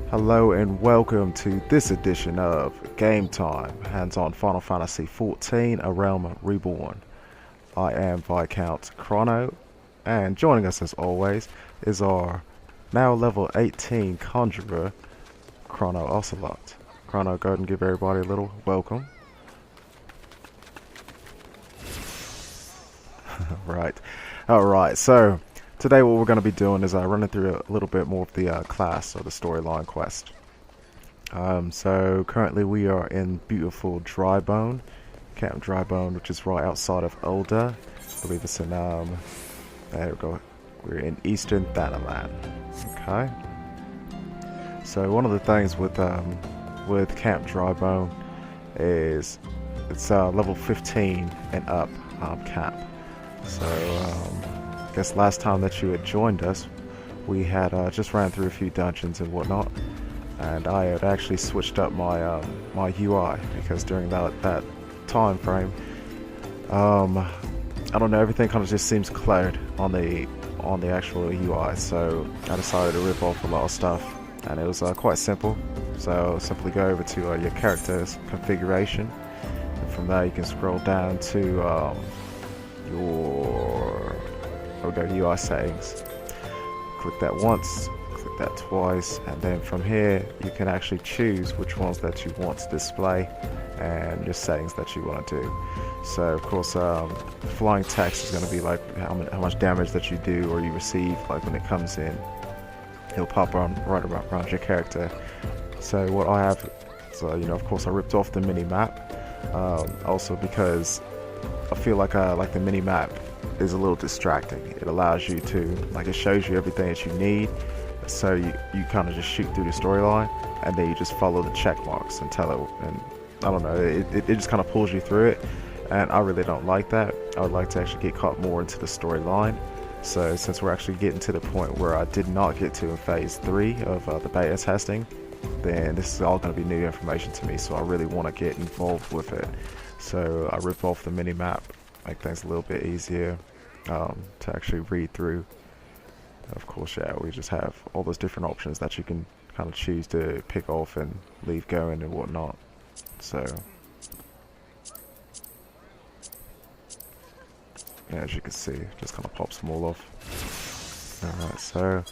Hello and welcome to this edition of Game Time, hands-on Final Fantasy XIV, A Realm Reborn. I am Viscount Chrono, and joining us as always is our now level 18 Conjurer, Chrono Ocelot. Chrono, go ahead and give everybody a little welcome. Alright, so today what we're going to be doing is running through a little bit more of the class or the storyline quest. So currently we are in beautiful Drybone, Camp Drybone, which is right outside of Ulda. I believe it's in, there we go, we're in Eastern Thanalan. Okay. So one of the things with Camp Drybone is it's level 15 and up camp. So I guess last time that you had joined us, we had just ran through a few dungeons and whatnot, and I had actually switched up my my UI because during that time frame, I don't know, everything kind of just seems cluttered on the actual UI. So I decided to rip off a lot of stuff, and it was quite simple. So simply go over to your character's configuration, and from there you can scroll down to your UI settings. Click that once, click that twice, and then from here you can actually choose which ones that you want to display and your settings that you want to do. So of course flying text is going to be like how much damage that you do or you receive, like when it comes in it'll pop on right around your character. So what I have, so of course I ripped off the mini map, also because I feel like the mini map is a little distracting. It allows you to, it shows you everything that you need, so you kind of just shoot through the storyline and then you just follow the check marks and tell it, and I don't know, it just kind of pulls you through it, and I really don't like that. I would like to actually get caught more into the storyline. So since we're actually getting to the point where I did not get to in phase 3 of the beta testing, then this is all going to be new information to me, so I really want to get involved with it. So I rip off the mini map, make things a little bit easier to actually read through. Of course, yeah, we just have all those different options that you can kind of choose to pick off and leave going and whatnot. So yeah, as you can see, it just kind of pops them all off. Alright, so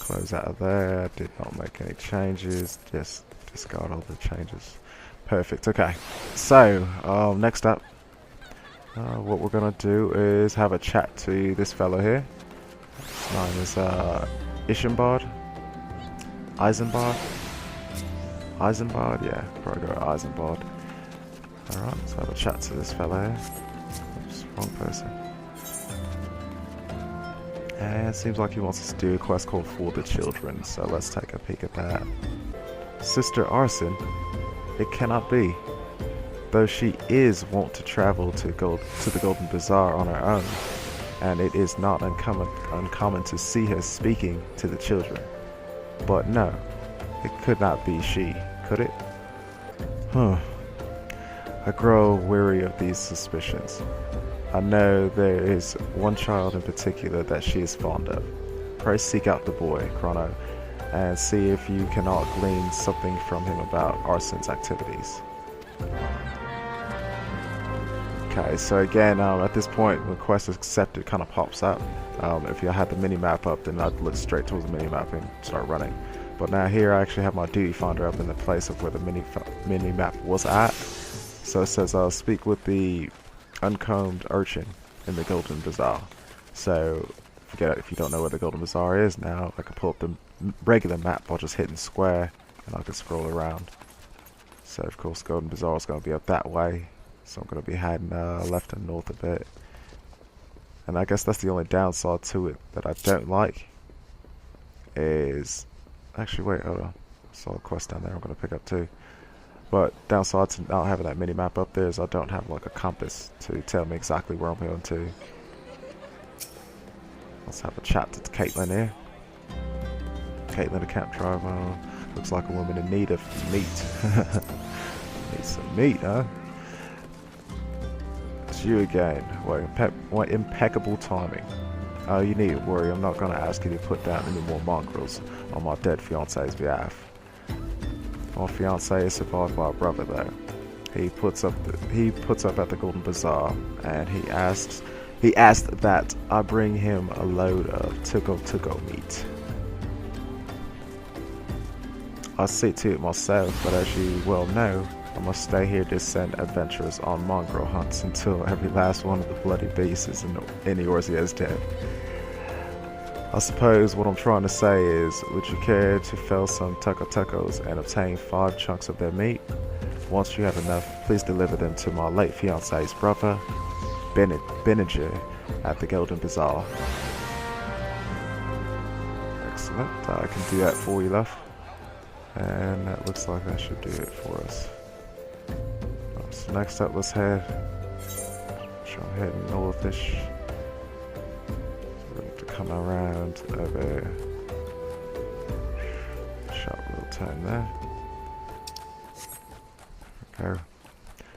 close out of there. Did not make any changes, just discard all the changes. Perfect. Okay, so next up, what we're gonna do is have a chat to this fellow here. His name is Isambard. Isambard, yeah, probably go Isambard. Alright, let's have a chat to this fellow here. Oops, wrong person. And it seems like he wants us to do a quest called For the Children, so let's take a peek at that. Sister Arson, it cannot be. Though she is wont to travel to the Golden Bazaar on her own, and it is not uncommon to see her speaking to the children. But no, it could not be she, could it? I grow weary of these suspicions. I know there is one child in particular that she is fond of. Pray seek out the boy, Chrono, and see if you cannot glean something from him about Arson's activities. Okay, so again, at this point, when quest accepted kind of pops up. If you had the mini-map up, then I'd look straight towards the mini-map and start running. But now here I actually have my duty finder up in the place of where the mini-map was at. So it says, speak with the uncombed urchin in the Golden Bazaar. So if you don't know where the Golden Bazaar is now, I can pull up the regular map by just hitting square, and I can scroll around. So of course Golden Bazaar is going to be up that way. So I'm going to be heading left and north a bit. And I guess that's the only downside to it that I don't like. Is... Actually, wait, hold on. I saw a quest down there I'm going to pick up too. But downside to not having that mini-map up there is I don't have like a compass to tell me exactly where I'm going to. Let's have a chat to Caitlin here. Caitlin of Camp Drybone. Looks like a woman in need of meat. Need some meat, huh? It's you again. What impeccable timing. You needn't worry, I'm not gonna ask you to put down any more mongrels on my dead fiance's behalf. My fiance is survived by a brother though. He puts up at the Golden Bazaar, and he asked that I bring him a load of to-go meat. I'll see to it myself, but as you well know, I must stay here to send adventurers on mongrel hunts until every last one of the bloody beasts in Eorzea is dead. I suppose what I'm trying to say is, would you care to fell some tuckos and obtain 5 chunks of their meat? Once you have enough, please deliver them to my late fiance's brother, Benninger, at the Golden Bazaar. Excellent, I can do that for you, love. And that looks like that should do it for us. So next up, let's head. So I'm heading northish. So we're going to come around over. Sharp little turn there. Okay.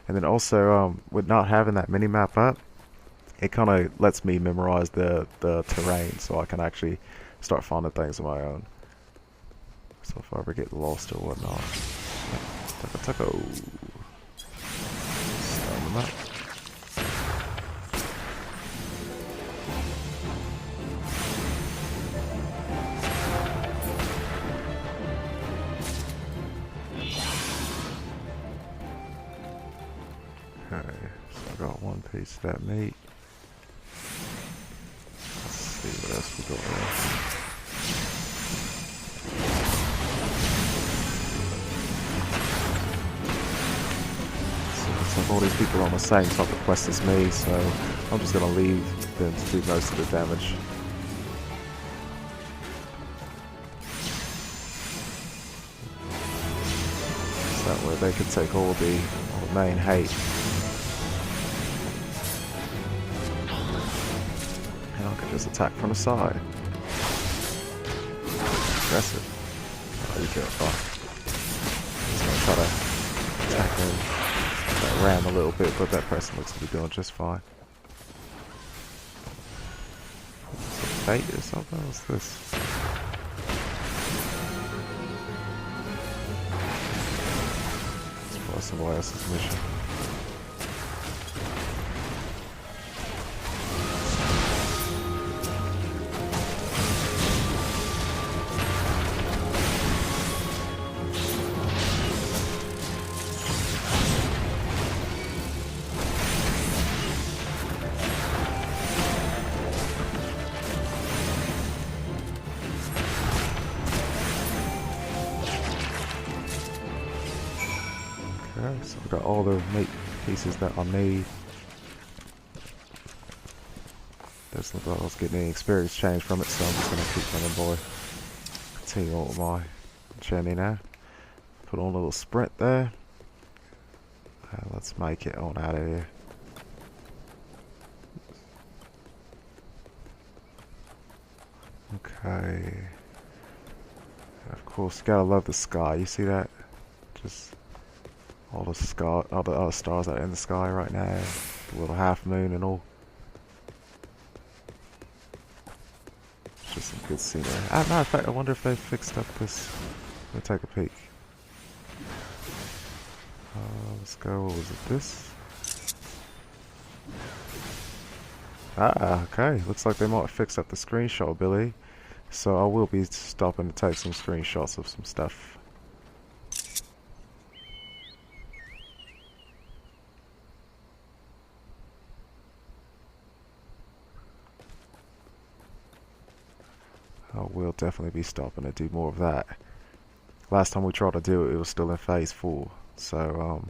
And then also, with not having that mini map up, it kind of lets me memorize the terrain, so I can actually start finding things on my own. So if I ever get lost or whatnot. Taco. Start them up. Okay, so I got 1 piece of that meat. Let's see what else we got there. All these people are on the same type of quest as me, so I'm just going to leave them to do most of the damage. So that way they can take all the main hate. And I can just attack from the side. Aggressive. Oh, you get fine. Just going to try to attack him. Ram a little bit, but that person looks to be doing just fine. Fate or something? What's this? It's probably somebody else's mission. So I've got all the meat pieces that I need. Doesn't look like I was getting any experience change from it, so I'm just going to keep running, boy. Continue on with my journey now. Put on a little sprint there. Let's make it on out of here. Okay. Of course, you gotta love the sky. You see that? Just all the stars that are in the sky right now. The little half moon and all. It's just some good scenery. Matter of fact, I wonder if they fixed up this. Let me take a peek. Let's go. What was it? This? Okay. Looks like they might fix up the screenshot ability. So I will be stopping to take some screenshots of some stuff. I will definitely be stopping to do more of that. Last time we tried to do it, it was still in phase 4. So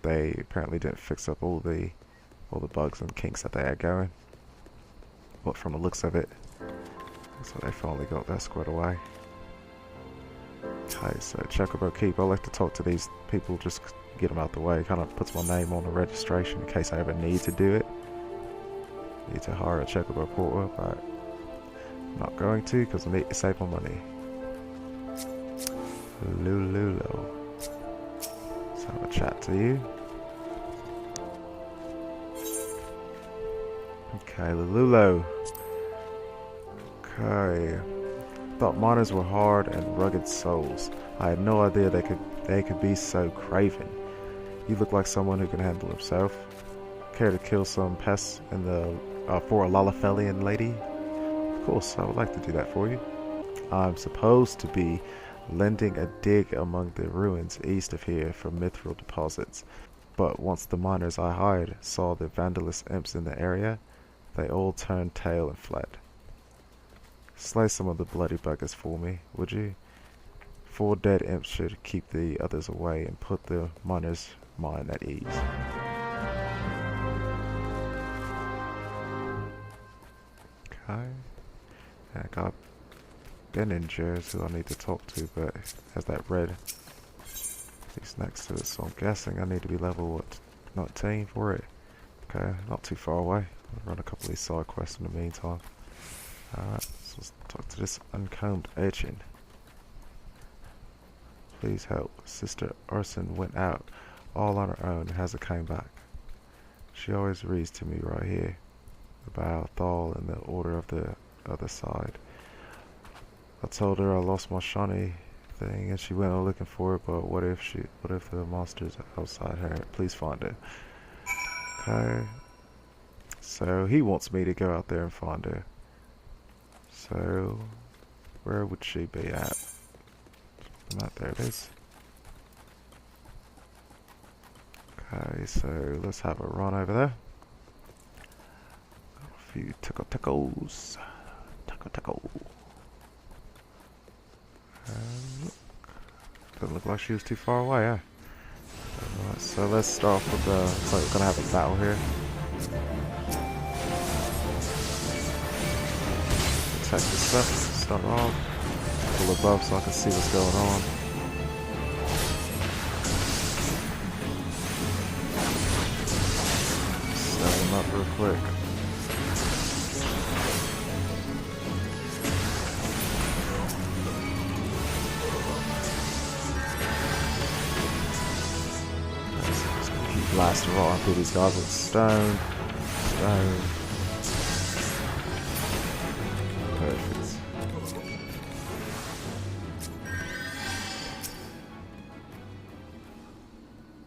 they apparently didn't fix up all the bugs and kinks that they had going. But from the looks of it, so they finally got that squared away. Okay, so Chocobo Keep. I like to talk to these people, just get them out the way. Kind of puts my name on the registration in case I ever need to do it. Need to hire a Chocobo porter, but I'm not going to because I need to save my money. Lululo. Let's have a chat to you. Okay, Lululo. Okay. Thought miners were hard and rugged souls. I had no idea they could be so craven. You look like someone who can handle himself. Care to kill some pests in the for a Lalafelian lady? Of course, I would like to do that for you. I'm supposed to be lending a dig among the ruins east of here for mithril deposits, but once the miners I hired saw the vandalous imps in the area, they all turned tail and fled. Slay some of the bloody buggers for me, would you? 4 dead imps should keep the others away and put the miners' mind at ease. Okay. I got Beningers who I need to talk to, but has that red piece next to it, so I'm guessing I need to be level 19 for it. Okay, not too far away. I'll run a couple of these side quests in the meantime. Alright, so let's talk to this uncombed urchin. Please help. Sister Urson went out all on her own and hasn't come back. She always reads to me right here about Thal and the order of the other side. I told her I lost my shiny thing and she went on looking for it, but what if the monster's outside her? Please find it. Okay. So he wants me to go out there and find her. So where would she be at? Not there it is. Okay, so let's have a run over there. A few tacos. Taco. Doesn't look like she was too far away, eh? Alright, so let's start off with the... Looks like we're gonna have a battle here. Attack this up, start off. Pull above so I can see what's going on. Set him up real quick. Blast right on through these guys with stone. Perfect.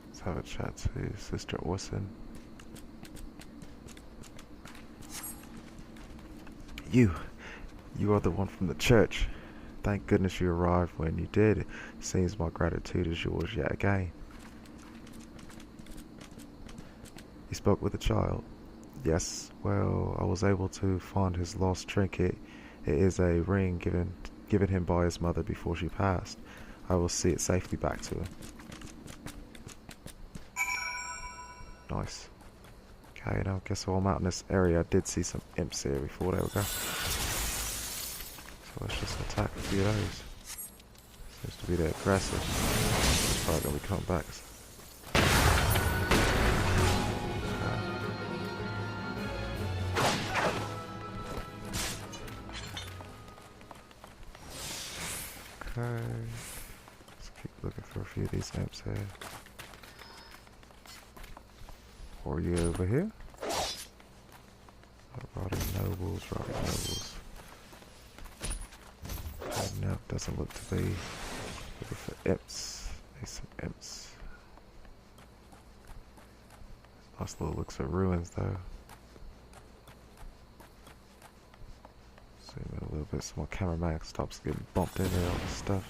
Let's have a chat to Sister Orson. You are the one from the church. Thank goodness you arrived when you did. It seems my gratitude is yours yet again. He spoke with the child. Yes, well, I was able to find his lost trinket. It is a ring given him by his mother before she passed. I will see it safely back to him. Nice. Okay, now I guess while I'm out in this area, I did see some imps here before. There we go. So let's just attack a few of those. Seems to be the aggressive. It's probably going to be coming back. Okay, let's keep looking for a few of these imps here. Or are you over here? Rotting nobles. No, doesn't look to be. Looking for imps. There's some imps. Nice little looks at ruins though. Zoom in a little bit so my cameraman stops getting bumped into all this stuff.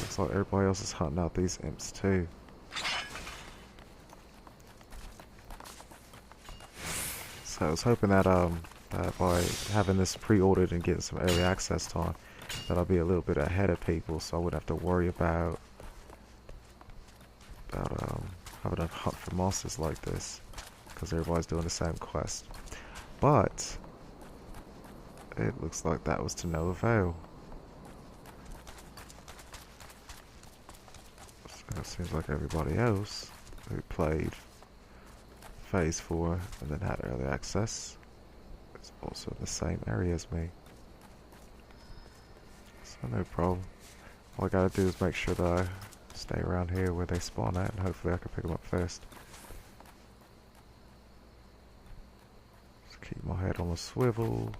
Looks like everybody else is hunting out these imps too. So I was hoping that that by having this pre-ordered and getting some early access time, that I'll be a little bit ahead of people, so I wouldn't have to worry about having to hunt for monsters like this, because everybody's doing the same quest. But it looks like that was to no avail. So it seems like everybody else who played Phase 4 and then had early access is also in the same area as me. So no problem. All I gotta do is make sure that I stay around here where they spawn at, and hopefully I can pick them up first. Just Keep my head on a swivel.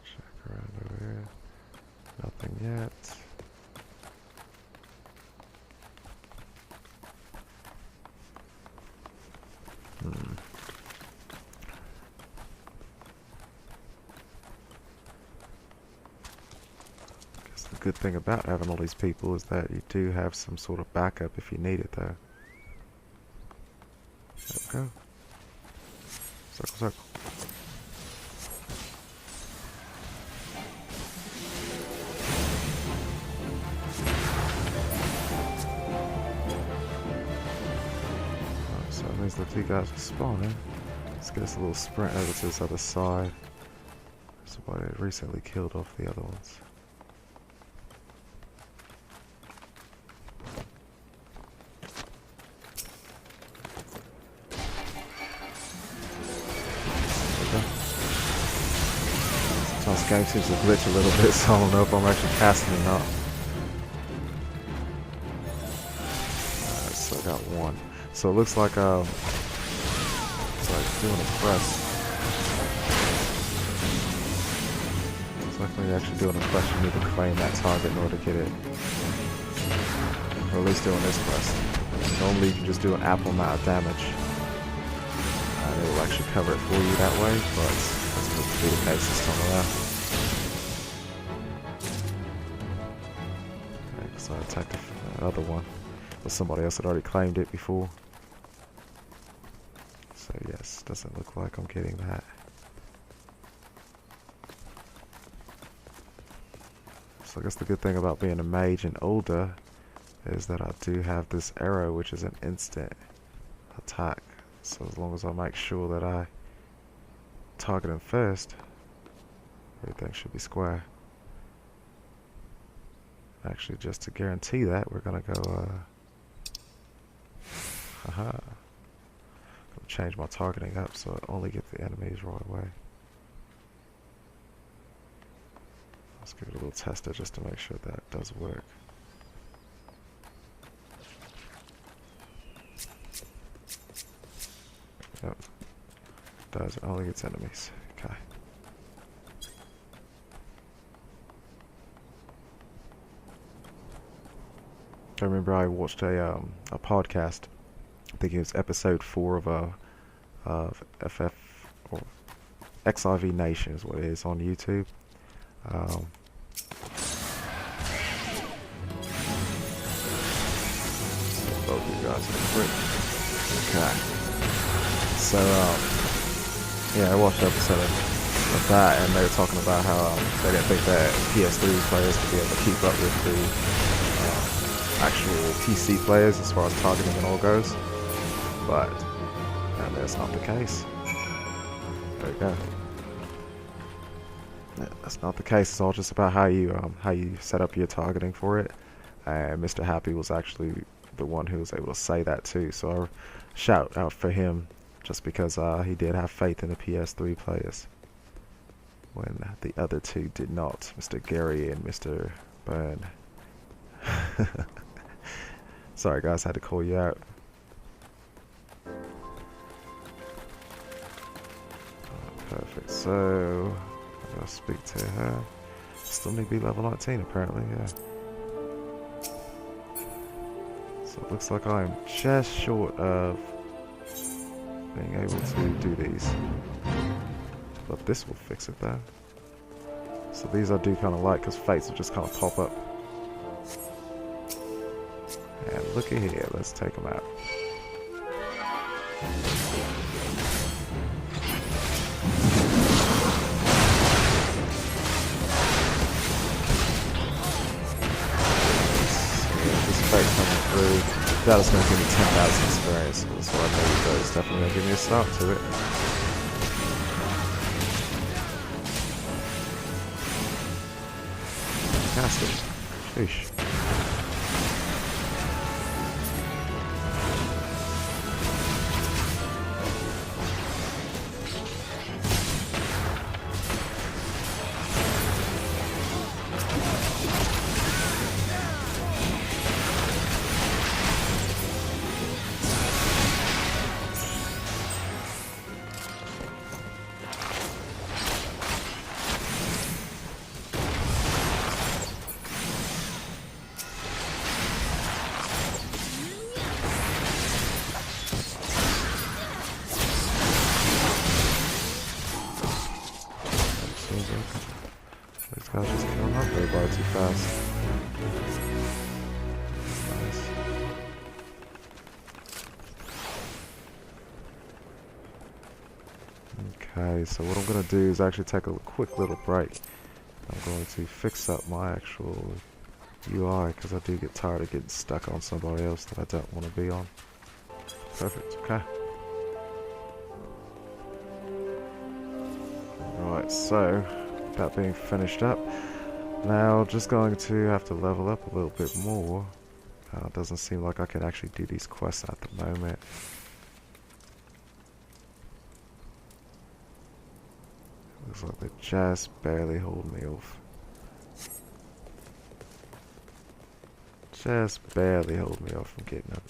Check around over here. Nothing yet. The good thing about having all these people is that you do have some sort of backup if you need it, though. There we go. Circle, circle. Alright, so that means the two guys are spawning. Let's get us a little sprint over to this other side. Somebody had recently killed off the other ones. This game seems to glitch a little bit, so I don't know if I'm actually casting or not. Alright, so I got one. So it looks like it's like doing a quest. Looks like when you're actually doing a quest, you need to claim that target in order to get it. Or at least doing this quest. Normally you can just do an ample amount of damage. And it will actually cover it for you that way, but that's supposed to be the case this time around. So I attacked the other one, but somebody else had already claimed it before. So yes, doesn't look like I'm getting that. So I guess the good thing about being a mage and older is that I do have this arrow, which is an instant attack. So as long as I make sure that I target him first, everything should be square. Actually, just to guarantee that, we're gonna go, gonna change my targeting up so I only get the enemies right away. Let's give it a little tester just to make sure that does work. Yep. Does, it only gets enemies. Okay. I remember I watched a podcast. I think it was episode 4 of FF or XIV Nation is what it is on YouTube. Both of you guys are quick. Okay. So yeah, I watched an episode of that, and they were talking about how they didn't think that PS3 players could be able to keep up with the actual PC players as far as targeting and all goes, but that's not the case. There you go. Yeah, that's not the case. It's all just about how you set up your targeting for it. And Mr. Happy was actually the one who was able to say that too. So I shout out for him, just because he did have faith in the PS3 players when the other two did not. Mr. Gary and Mr. Byrne. Sorry guys, had to call you out. Perfect, so I gotta speak to her. Still need to be level 19 apparently, yeah. So it looks like I'm just short of being able to do these. But this will fix it though. So these I do kind of like, because fates will just kind of pop up. And looky here, let's take them out. This fate coming through, that is going to give me 10,000 experience, so I know that it's definitely going to give me a start to it. Fantastic. Sheesh. I was just killing off everybody too fast. Nice. Okay, so what I'm going to do is actually take a quick little break. I'm going to fix up my actual UI because I do get tired of getting stuck on somebody else that I don't want to be on. Perfect, okay. Right, so that being finished up, now just going to have to level up a little bit more. Doesn't seem like I can actually do these quests at the moment. Looks like they just barely hold me off. Just barely hold me off from getting up.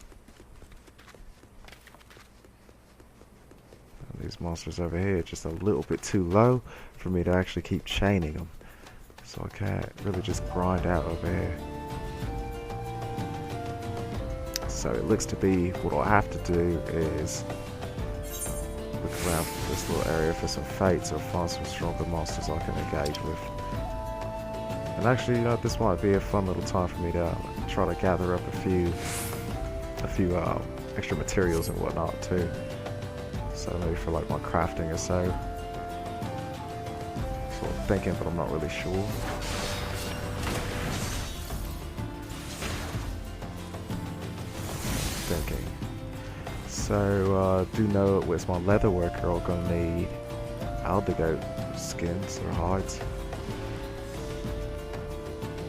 And these monsters over here are just a little bit too low for me to actually keep chaining them. So I can't really just grind out over here. So it looks to be what I have to do is look around this little area for some fates or find some stronger monsters I can engage with. And actually, you know, this might be a fun little time for me to try to gather up a few extra materials and whatnot too. So maybe for like my crafting or so. Sort of thinking, but I'm not really sure. Thinking. So do know with my leather worker I'm gonna need alligator skins or hides.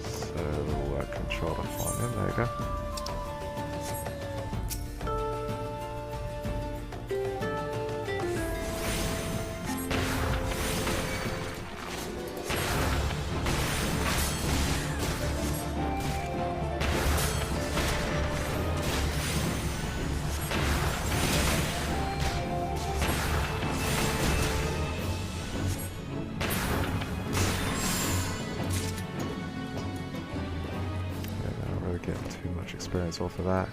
So I can try to find them. There you go. Too much experience off of that.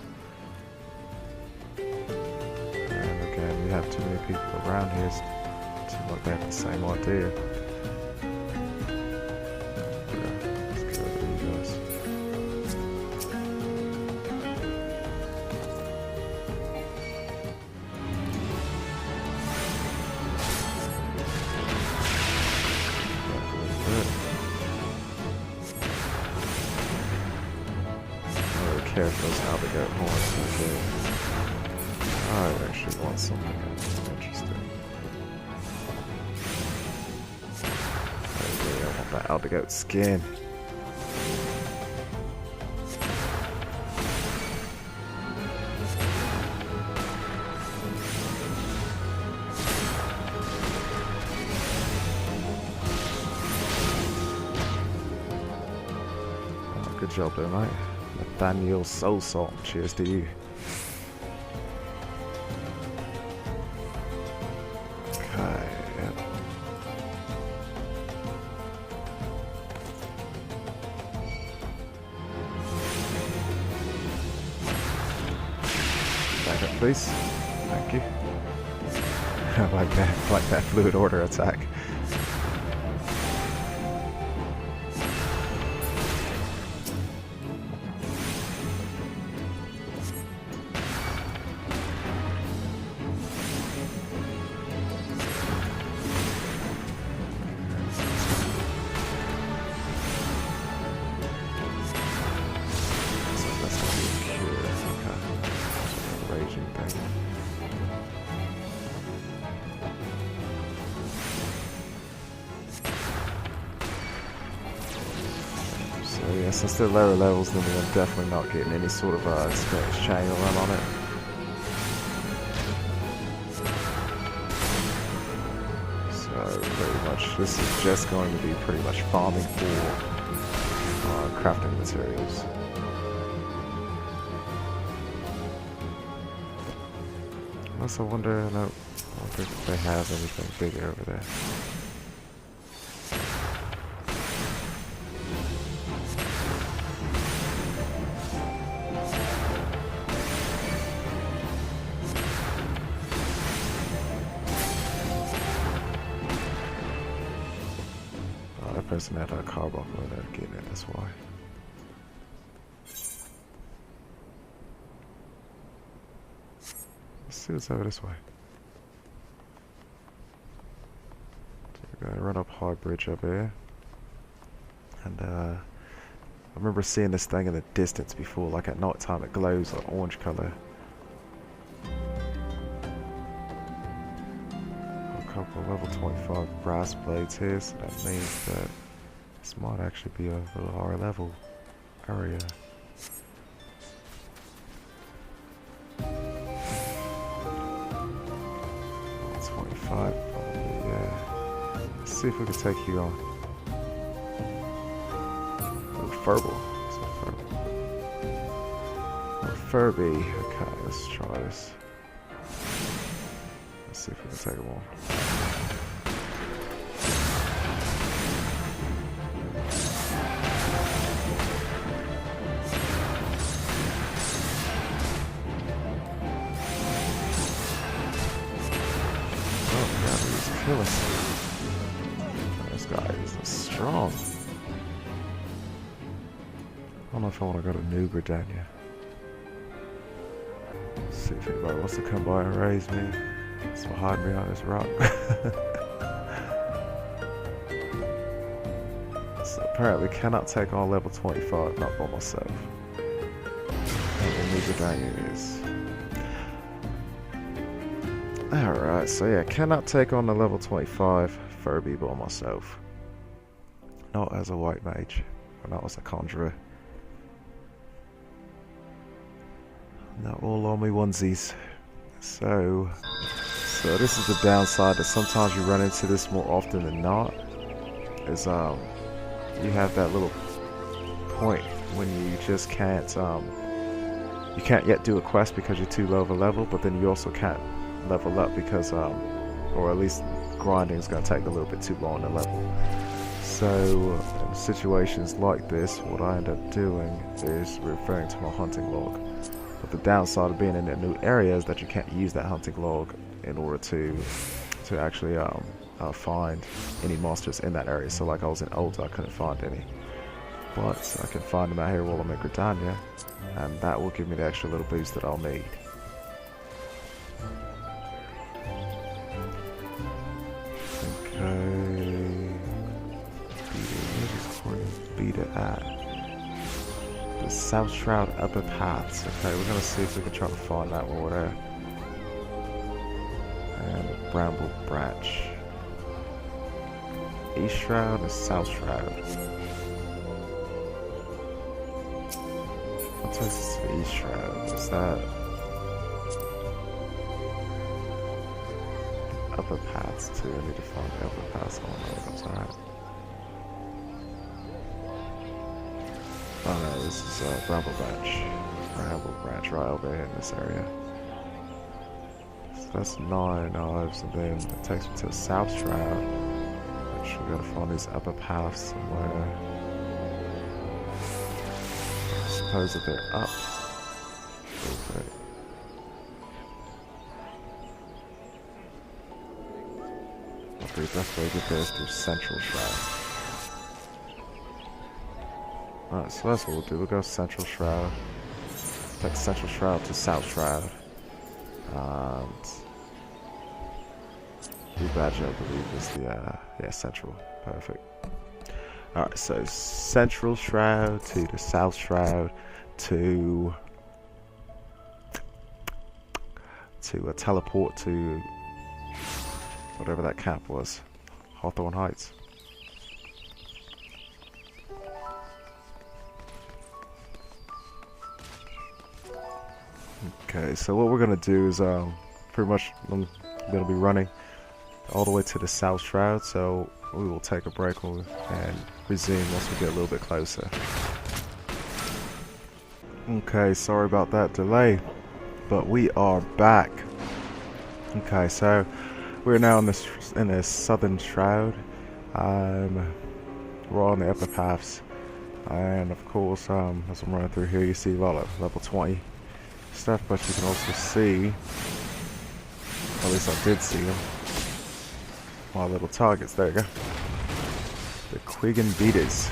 And again, we have too many people around here. It seems like they have the same idea. Yeah, let's get over to you guys. Careful as how to get horns right there. I actually want something else interesting. Okay, I want that alligator skin. Oh, good job there, mate. Nathaniel Soul Salt, cheers to you. Okay, yep. Back up, please. Thank you. I like that fluid order attack. So yeah, since they're lower levels, then I'm definitely not getting any sort of experience chain run on it. So pretty much, this is just going to be pretty much farming for crafting materials. Unless I wonder, no, I don't think they have anything bigger over there. pressing that car block over there, getting it, that's why. Let's see what's over this way. So we gotta run up High Bridge up here. And I remember seeing this thing in the distance before, like at night time it glows like orange color. A couple of level 25 brass blades here, so that means that this might actually be a little higher level area. 25 probably, yeah. Let's see if we can take you on. Furby. Furby. Okay, let's try this. Let's see if we can take him on. Oh god, he's killing me. This guy is strong. I don't know if I want to go to New Britannia. See if anybody wants to come by and raise me. So hide me on this rock. So apparently cannot take on level 25, not by myself. And New Britannia is. Alright, so yeah, cannot take on the level 25 Furby by myself. Not as a white mage, or not as a conjurer. Not all on me onesies. So this is the downside, that sometimes you run into this more often than not. Is you have that little point when you just can't you can't yet do a quest because you're too low of a level, but then you also can't level up because or at least grinding is going to take a little bit too long to level. So in situations like this, what I end up doing is referring to my hunting log. But the downside of being in a new area is that you can't use that hunting log in order to actually find any monsters in that area. So like I was in Old, I couldn't find any. But I can find them out here while I'm in Britannia, and that will give me the extra little boost that I'll need. Okay. Beat it at the South Shroud Upper Paths. Okay, we're gonna see if we can try to find that while we're there. And Bramble Branch. East Shroud and South Shroud. What takes us to the East Shroud? Is that Upper Paths too? I need to find the Upper Paths. Oh no, that's alright. Oh no, this is Bramble Branch. Bramble Branch right over here in this area. So that's 9 knives, and then it takes me to the South Shroud, which we gotta find these upper paths somewhere. I suppose that they're up. Okay. The best way to get there is through Central Shroud. Alright, so that's what we'll do. We'll go Central Shroud. Take Central Shroud to South Shroud. And Blue Badge, I believe, is the yeah, Central. Perfect. Alright, so Central Shroud to the South Shroud to teleport to whatever that camp was. Hawthorne Heights. Okay, so what we're gonna do is pretty much I'm gonna be running all the way to the South Shroud, so we will take a break and resume once we get a little bit closer. Okay, sorry about that delay, but we are back. Okay, so we're now in the Southern Shroud. We're on the upper paths, and of course, as I'm running through here, you see a lot of level 20 stuff, but you can also see, at least I did see them, my little targets. There you go. The Quigan Beaters.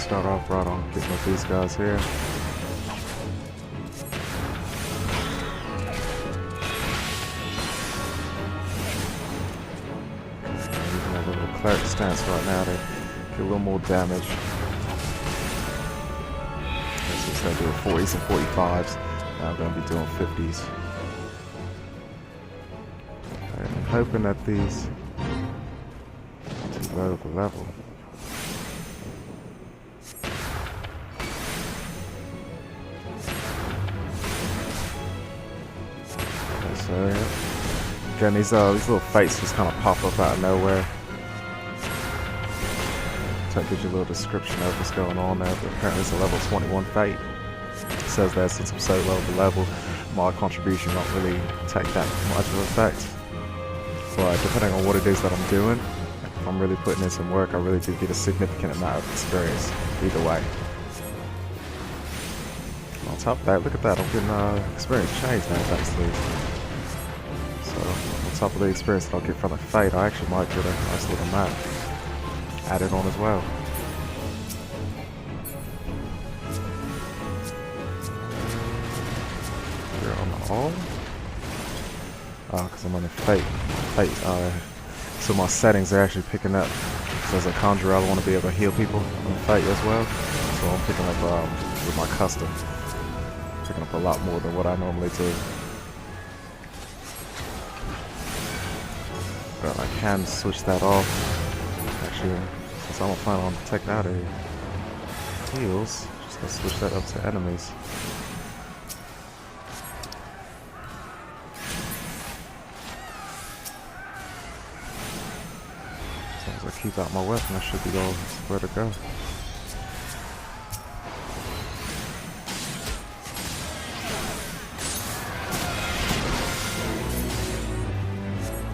Start off right on getting with these guys here. Using a little cleric stance right now to get a little more damage. This is going to do 40s and 45s. Now I'm going to be doing 50s. I'm hoping that these too low of a level. So, again, these little fates just kind of pop up out of nowhere. So it gives you a little description of what's going on there. But apparently it's a level 21 fate. It says that since I'm so low of a level, my contribution won't really take that much of effect. But depending on what it is that I'm doing, if I'm really putting in some work, I really do get a significant amount of experience either way. On top of that, look at that, I'm getting experience change now thanks to these. So, on top of the experience that I'll get from the Fate, I actually might get a nice little map added on as well. Here on the all? Oh, because I'm on the Fate. So my settings are actually picking up. So as a conjurer, I want to be able to heal people on the Fate as well. So I'm picking up with my custom. Picking up a lot more than what I normally do. But I can switch that off. Actually, since I'm planning on taking out a heals, just gonna switch that up to enemies. As long as I keep out my weapon, I should be all where to go.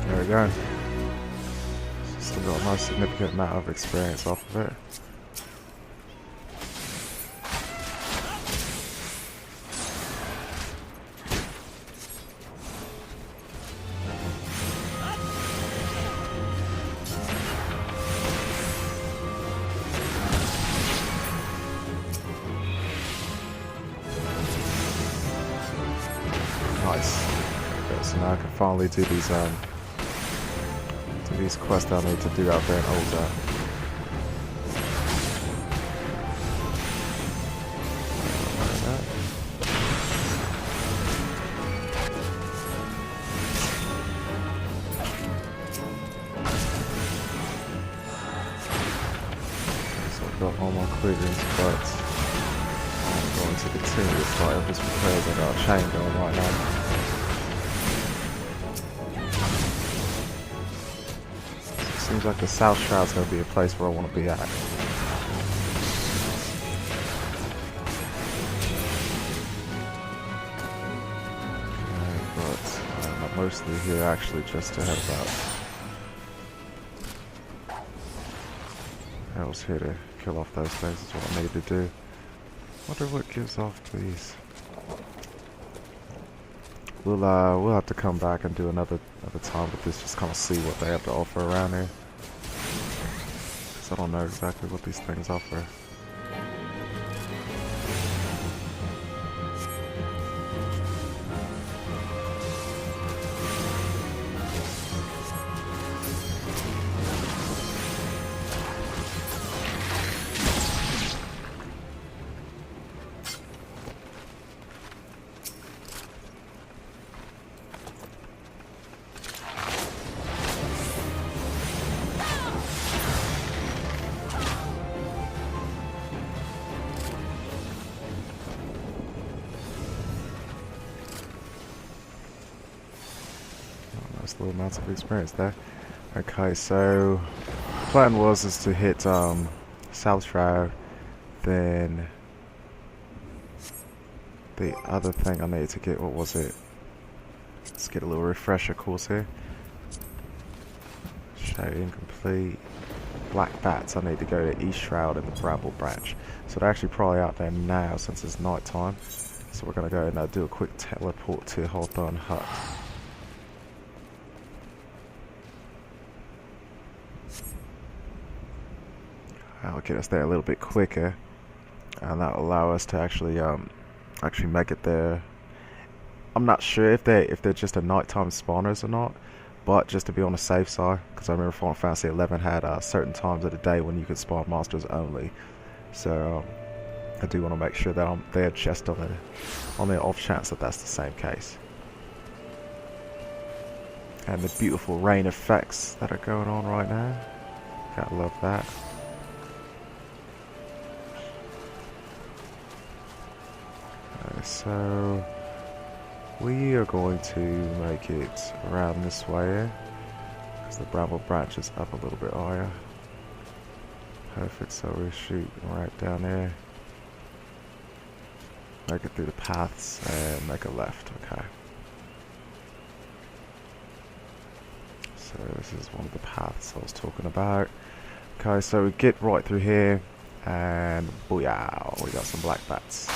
There we go. Still got a nice significant amount of experience off of it. Nice. Okay, so now I can finally do these quests I need to do out there in Older. So I've got all my quiggins, but I'm going to continue this fight just because I've got a chain going right now. Seems like the South Shroud's going to be a place where I want to be at. But I'm mostly here actually just to head about. I was here to kill off those things, that's what I needed to do. Wonder what gives off these. We'll have to come back and do another time with this, just kind of see what they have to offer around here. Because I don't know exactly what these things offer. Little amounts of experience there. Okay, so plan was to hit South Shroud, then the other thing I needed to get, what was it? Let's get a little refresher course here. Okay, incomplete. Black bats. I need to go to East Shroud and the Bramble Branch. So they're actually probably out there now since it's night time. So we're going to go and do a quick teleport to Hawthorne Hut. That'll get us there a little bit quicker. And that'll allow us to actually make it there. I'm not sure if they're just a nighttime spawners or not, but just to be on the safe side, because I remember Final Fantasy 11 had certain times of the day when you could spawn monsters only. So I do want to make sure that I'm there just on the off chance that that's the same case. And the beautiful rain effects that are going on right now. Gotta love that. So we are going to make it around this way, because the Bramble Branch is up a little bit higher. Perfect, so we shoot right down there. Make it through the paths and make a left, okay. So this is one of the paths I was talking about. Okay, so we get right through here, and booyah, we got some black bats.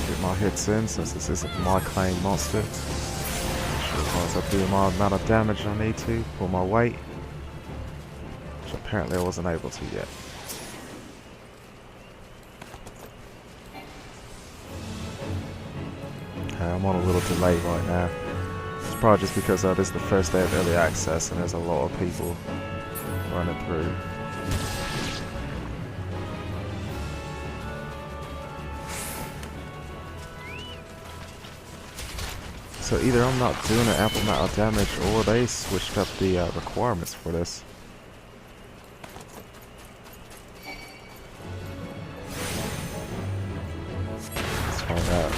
Get my hits in since this isn't my claim monster. Sure, I do my amount of damage I need to for my weight, which apparently I wasn't able to yet. Okay, I'm on a little delay right now. It's probably just because this is the first day of early access and there's a lot of people running through. So either I'm not doing an ample amount of damage, or they switched up the requirements for this. Let's find out.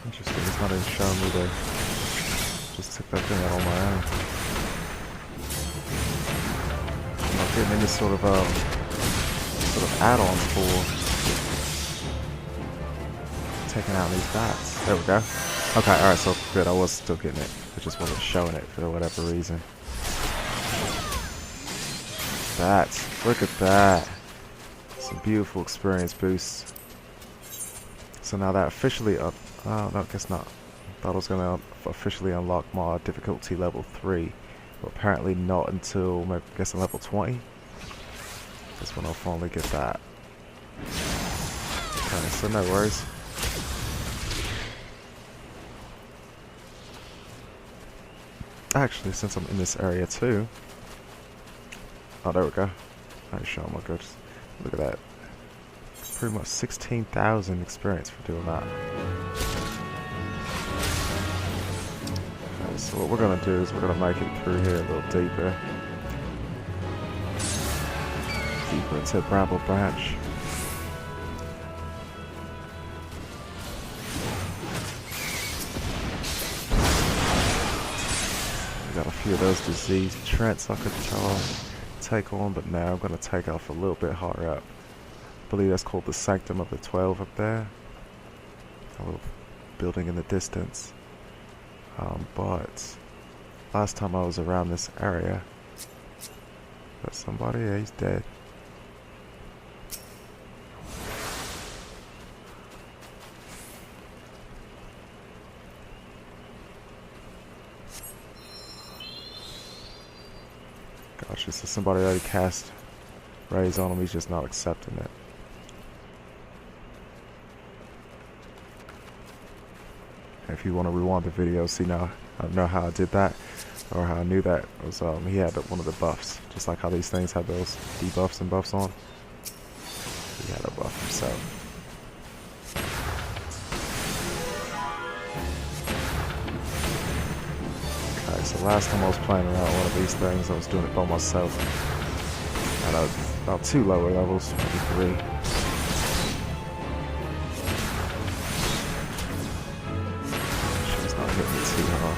Interesting, it's not even showing me the... Just took that thing out on my own. I'm not getting any sort of add-ons for taking out these bats. There we go. Okay, alright, so good, I was still getting it. I just wasn't showing it for whatever reason. Bats, look at that. Some beautiful experience boosts. So now that officially no, I guess not. Thought I was going to officially unlock my difficulty level 3, but apparently not until, maybe, I guess, level 20. That's when I'll finally get that. Okay, so no worries. Actually, since I'm in this area too. Oh, there we go. Nice show, my goodness. Look at that. Pretty much 16,000 experience for doing that. Okay, so what we're going to do is we're going to make it through here a little deeper. Deeper into Bramble Branch. We got a few of those diseased Trents I could take on, but now I'm going to take off a little bit higher up. I believe that's called the Sanctum of the 12 up there. A little building in the distance. But last time I was around this area, got somebody, yeah, he's dead. Gosh, this is somebody already cast raise on him, he's just not accepting it. If you want to rewind the video, see now I know how I did that. Or how I knew that was he had one of the buffs, just like how these things have those debuffs and buffs on. He had a buff himself. Okay, so last time I was playing around one of these things, I was doing it by myself. And I was about 2 lower levels, maybe 3. Sure it's not hitting me too hard.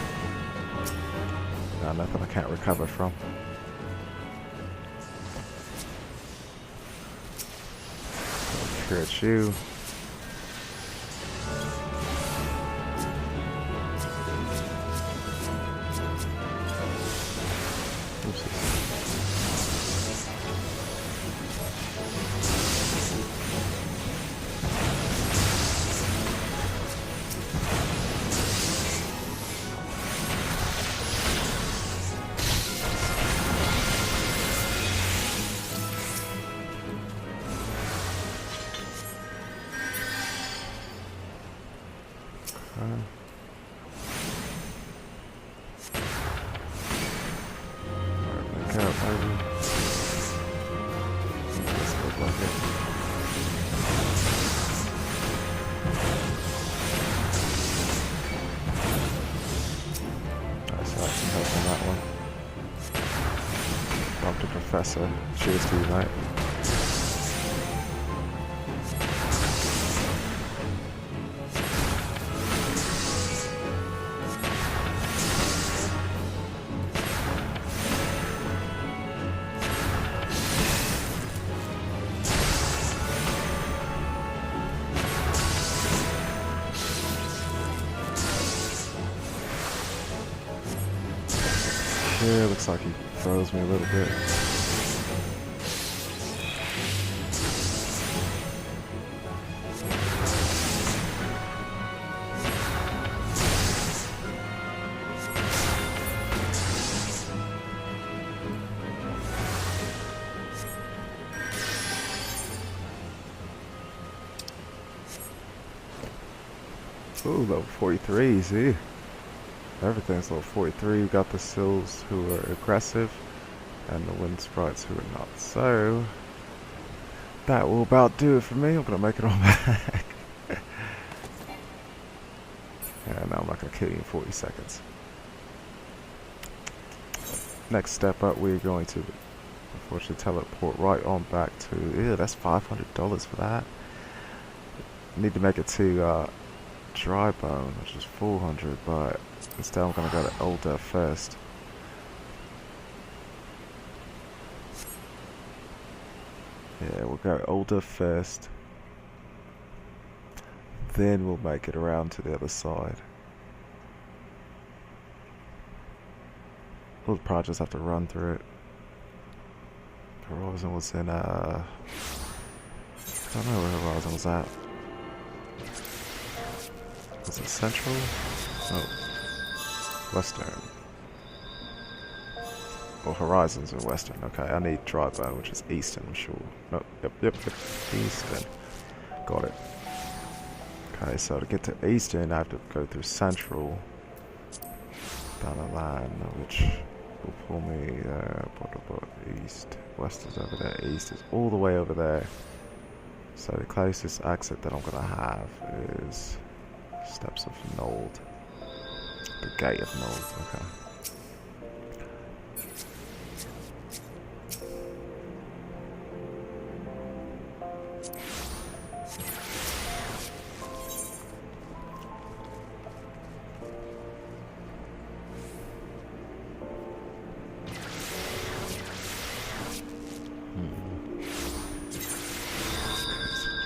Nothing I can't recover from. Here at you. Professor, cheers to you, mate. Yeah, looks like he froze me a little bit. Ooh, level 43, see? Everything's level 43. We got the Sills who are aggressive, and the Wind Sprites who are not. So, that will about do it for me. I'm going to make it on back. And I'm not going to kill you in 40 seconds. Next step up, we're going to, unfortunately, teleport right on back to... Ew, that's $500 for that. Need to make it to... Drybone, which is 400, but instead I'm gonna go to Older first. Yeah, we'll go Older first. Then we'll make it around to the other side. We'll probably just have to run through it. Horizon was in I don't know where Horizon was at. Was it Central? Oh. Western. Well, Horizons are Western. Okay, I need Drybone, which is Eastern, I'm sure. No, yep. Eastern. Got it. Okay, so to get to Eastern, I have to go through Central. Down the line, which will pull me East. West is over there. East is all the way over there. So the closest exit that I'm going to have is... Steps of Nold. The Gate of Nold, okay.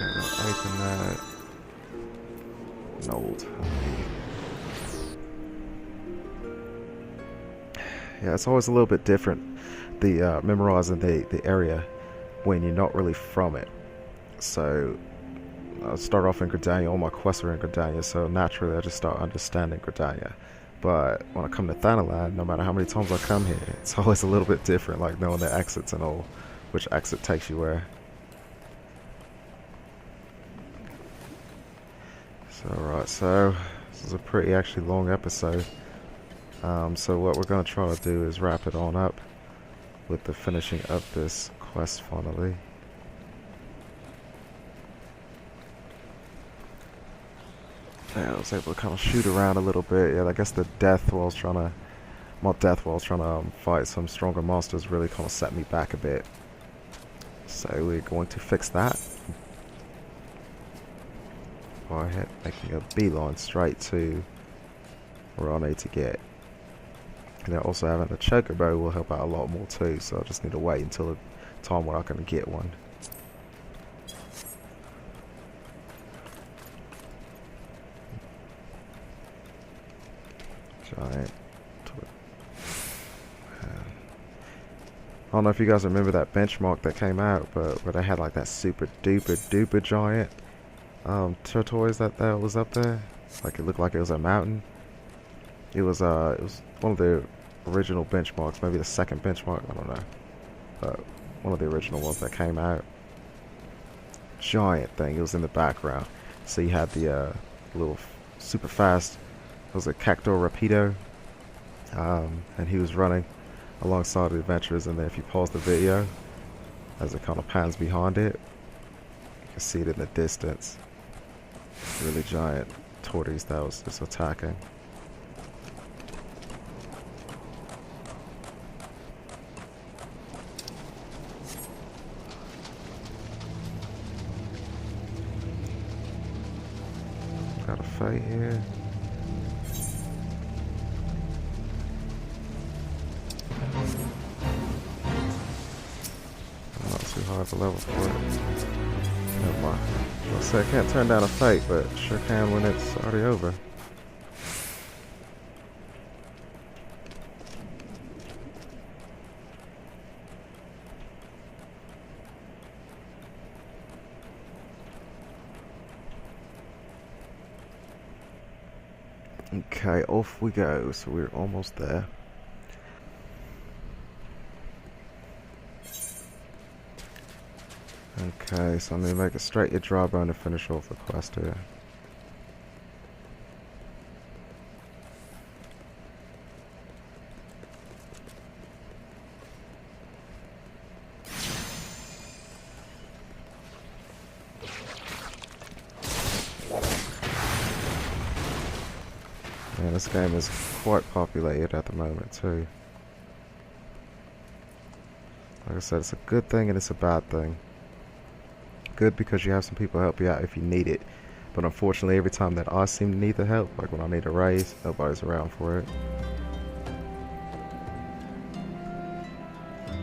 Okay, so open that. Nold. Yeah, it's always a little bit different, the memorizing the area when you're not really from it. So I'll start off in Gridania, all my quests are in Gridania, so naturally I just start understanding Gridania. But when I come to Thanalan, no matter how many times I come here, it's always a little bit different, like knowing the exits and all, which exit takes you where. So right, so this is a pretty actually long episode. So what we're going to try to do is wrap it on up with the finishing up this quest finally. Yeah, I was able to kind of shoot around a little bit. Yeah, I guess the death while I was trying to, not death while I was trying to fight some stronger monsters really kind of set me back a bit. So we're going to fix that. Go ahead, making a beeline straight to where I need to get. And then also having a chocobo will help out a lot more too, so I just need to wait until the time when I can get one. Giant. I don't know if you guys remember that benchmark that came out, but where they had like that super duper duper giant tortoise that was up there. Like it looked like it was a mountain. It was one of the original benchmarks, maybe the second benchmark, I don't know. But one of the original ones that came out. Giant thing, it was in the background. So you had the little super fast, it was a Cacto Rapido. And he was running alongside the adventurers, and then if you pause the video, as it kind of pans behind it, you can see it in the distance. Really giant tortoise that was just attacking. Got a fight here. Not too high of a level for it. Never mind. I say I can't turn down a fight, but sure can when it's already over. Okay, off we go. So we're almost there. Okay, so I'm going to make a straight to Drybone to finish off the quest here. Yeah, this game is quite populated at the moment too. Like I said, it's a good thing and it's a bad thing. Good because you have some people help you out if you need it, but unfortunately every time that I seem to need the help, like when I need a raise, nobody's around for it.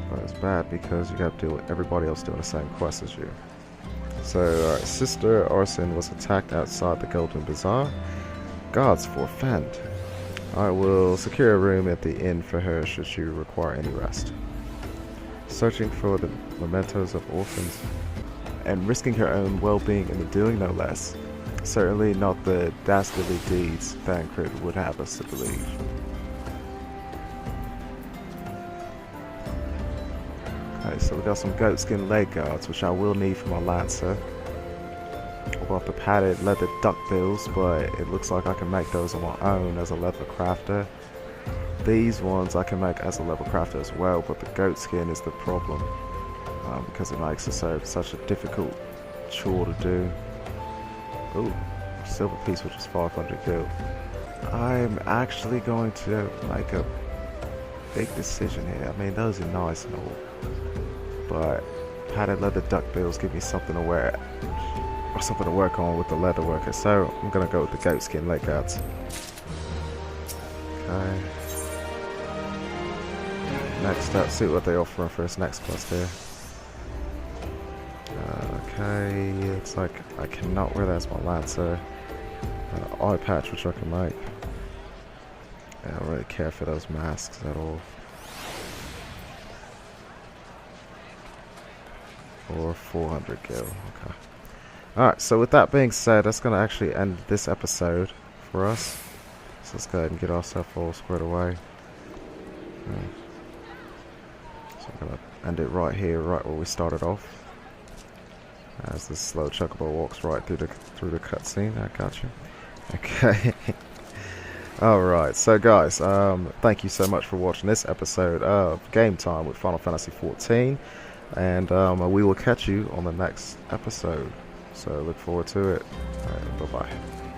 But it's bad because you have to deal with everybody else doing the same quest as you. So Sister Arson was attacked outside the Golden Bazaar. Guards forfend. I will secure a room at the inn for her should she require any rest. Searching for the mementos of orphans and risking her own well-being in the doing, no less. Certainly not the dastardly deeds Thancred would have us to believe. Okay, so we got some goatskin leg guards, which I will need for my lancer. I've got the padded leather duckbills, but it looks like I can make those on my own as a leather crafter. These ones I can make as a leather crafter as well, but the goatskin is the problem. Because it makes it such a difficult chore to do. Ooh, silver piece which is 500 gil. I'm actually going to make a big decision here. I mean, those are nice and all, but padded leather duckbills give me something to wear, or something to work on with the leather worker. So I'm gonna go with the goatskin leg guards. Okay. Next up, see what they offer for this next quest here. Okay, looks like I cannot wear that as my lancer. Eye patch, which I can make. I don't really care for those masks at all. Or 400 gil, okay. Alright, so with that being said, that's going to actually end this episode for us. So let's go ahead and get ourselves all squared away. Okay. So I'm going to end it right here, right where we started off. As the slow chocobo walks right through the cutscene. I got you. Okay. Alright, so guys, thank you so much for watching this episode of Game Time with Final Fantasy XIV, and we will catch you on the next episode. So look forward to it. Bye bye.